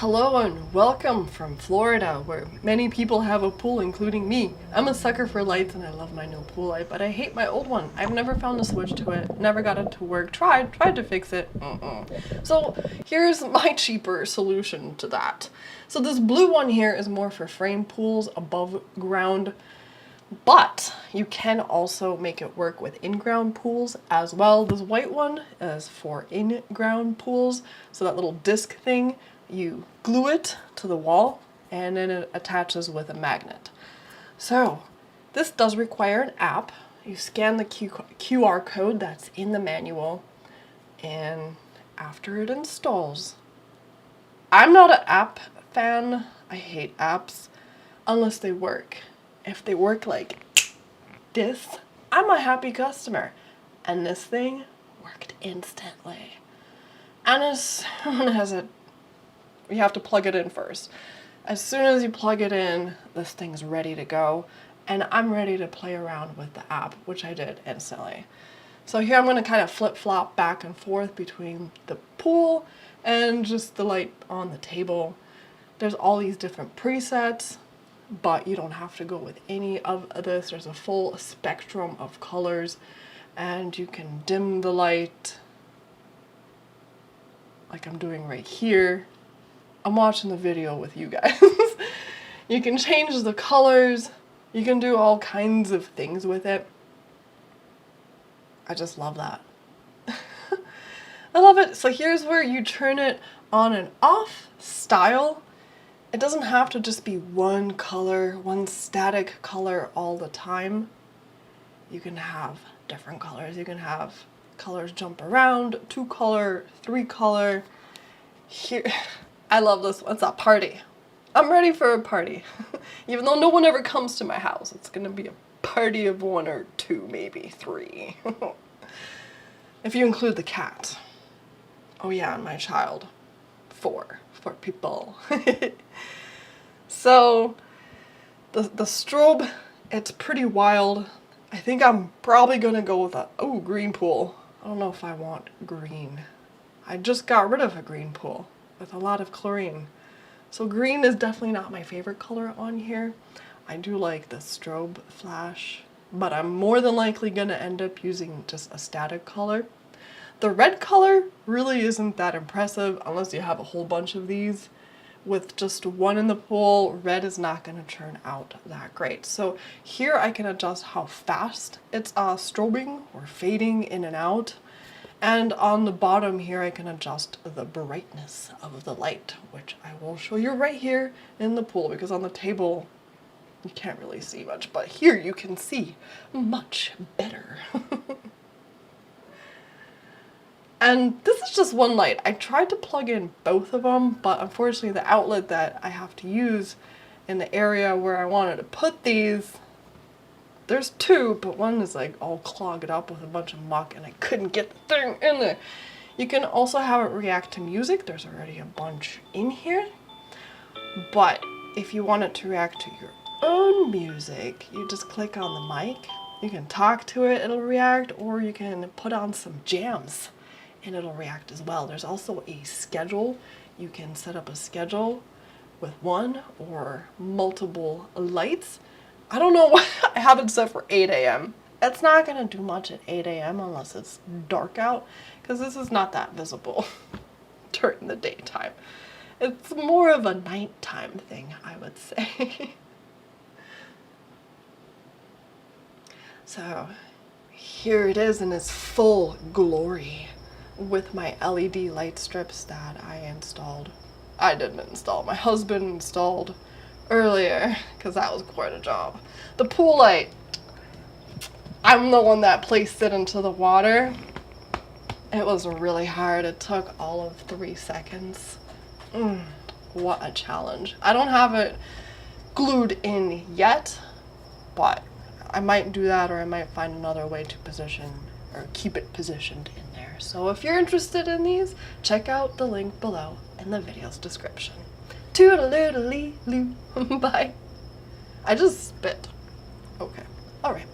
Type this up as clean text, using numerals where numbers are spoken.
Hello and welcome from Florida, where many people have a pool, including me. I'm a sucker for lights and I love my new pool light, but I hate my old one. I've never found a switch to it, never got it to work, tried to fix it. So here's my cheaper solution to that. So this blue one here is more for frame pools above ground, but you can also make it work with in-ground pools as well. This white one is for in-ground pools, so that little disc thing, you glue it to the wall and then it attaches with a magnet. So this does require an app. You scan the QR code that's in the manual, and after it installs, I'm not an app fan. I hate apps unless they work. If they work like this, I'm a happy customer. And this thing worked instantly. And as soon as you have to plug it in first. As soon as you plug it in, this thing's ready to go. And I'm ready to play around with the app, which I did instantly. So here I'm going to kind of flip-flop back and forth between the pool and just the light on the table. There's all these different presets, but you don't have to go with any of this. There's a full spectrum of colors, and you can dim the light like I'm doing right here. I'm watching the video with you guys. You can change the colors. You can do all kinds of things with it. I just love that. I love it. So here's where you turn it on and off style. It doesn't have to just be one color, one static color all the time. You can have different colors. You can have colors jump around, 2-color, 3-color. Here, I love this one. It's a party. I'm ready for a party. Even though no one ever comes to my house, it's gonna be a party of 1 or 2, maybe 3. If you include the cat. Oh yeah, and my child. 4 people. So the strobe, it's pretty wild. I think I'm probably gonna go with a green pool. I don't know if I want green. I just got rid of a green pool with a lot of chlorine. So green is definitely not my favorite color on here. I do like the strobe flash, but I'm more than likely gonna end up using just a static color. The red color really isn't that impressive unless you have a whole bunch of these. With just one in the pool, red is not going to turn out that great. So here I can adjust how fast it's strobing or fading in and out. And on the bottom here I can adjust the brightness of the light, which I will show you right here in the pool, because on the table you can't really see much, but here you can see much better. And this is just one light. I tried to plug in both of them, but unfortunately the outlet that I have to use in the area where I wanted to put these, there's 2, but one is like all clogged up with a bunch of muck and I couldn't get the thing in there. You can also have it react to music. There's already a bunch in here. But if you want it to react to your own music, you just click on the mic. You can talk to it, it'll react, or you can put on some jams and it'll react as well. There's also a schedule. You can set up a schedule with 1 or multiple lights. I don't know why I have it set for 8 a.m. It's not gonna do much at 8 a.m. unless it's dark out, because this is not that visible during the daytime. It's more of a nighttime thing, I would say. So here it is in its full glory, with my LED light strips that I installed. I didn't install, my husband installed earlier, because that was quite a job. The pool light, I'm the one that placed it into the water. It was really hard. It took all of 3 seconds. What a challenge. I don't have it glued in yet, but I might do that, or I might find another way to position or keep it positioned in there. So if you're interested in these, check out the link below in the video's description. Toodaloo-loo. Bye. I just spit. Okay. All right.